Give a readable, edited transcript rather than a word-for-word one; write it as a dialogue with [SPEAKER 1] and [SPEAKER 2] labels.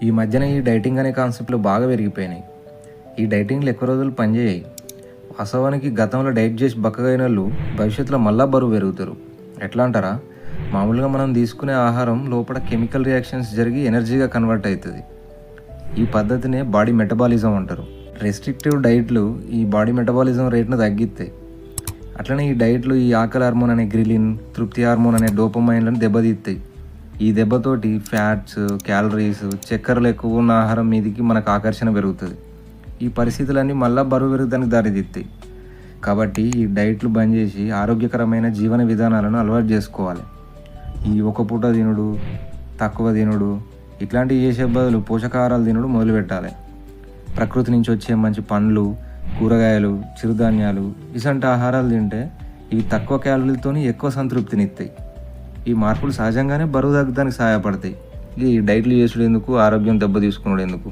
[SPEAKER 1] ఈ మధ్యన ఈ డైటింగ్ అనే కాన్సెప్ట్లు బాగా పెరిగిపోయినాయి. ఈ డైటింగ్లు ఎక్కువ రోజులు పనిచేయాయి. వాస్తవానికి గతంలో డైట్ చేసి బక్కగైన వాళ్ళు భవిష్యత్తులో మళ్ళా బరువు పెరుగుతారు. ఎట్లా అంటారా? మామూలుగా మనం తీసుకునే ఆహారం లోపల కెమికల్ రియాక్షన్స్ జరిగి ఎనర్జీగా కన్వర్ట్ అవుతుంది. ఈ పద్ధతినే బాడీ మెటబాలిజం అంటారు. రెస్ట్రిక్టివ్ డైట్లు ఈ బాడీ మెటబాలిజం రేట్ను తగ్గిస్తాయి. అట్లనే ఈ డైట్లు ఈ ఆకలి హార్మోన్ అనే గ్రిలిన్, తృప్తి హార్మోన్ అనే డోపమైన్లను దెబ్బతీస్తాయి. ఈ దెబ్బతోటి ఫ్యాట్స్, క్యాలరీస్, చక్కెరలు ఎక్కువ ఉన్న ఆహారం మీదకి మనకు ఆకర్షణ పెరుగుతుంది. ఈ పరిస్థితులన్నీ మళ్ళీ బరువు పెరుగుదనికి దారితీస్తాయి. కాబట్టి ఈ డైట్లు బంద్ చేసి ఆరోగ్యకరమైన జీవన విధానాలను అలవాటు చేసుకోవాలి. ఈ ఒక పూట తినుడు, తక్కువ తినుడు ఇట్లాంటివి చేసే బదులు పోషకాహారాలు తినుడు మొదలుపెట్టాలి. ప్రకృతి నుంచి వచ్చే మంచి పండ్లు, కూరగాయలు, చిరుధాన్యాలు ఇసంటి ఆహారాలు తింటే ఇవి తక్కువ క్యాలరీలతో ఎక్కువ సంతృప్తినిస్తాయి. ఈ మార్పులు సహజంగానే బరువు తగ్గడానికి సహాయపడతాయి. ఈ డైట్లు చేసుడు ఎందుకు, ఆరోగ్యం దెబ్బ తీసుకున్నాడు ఎందుకు?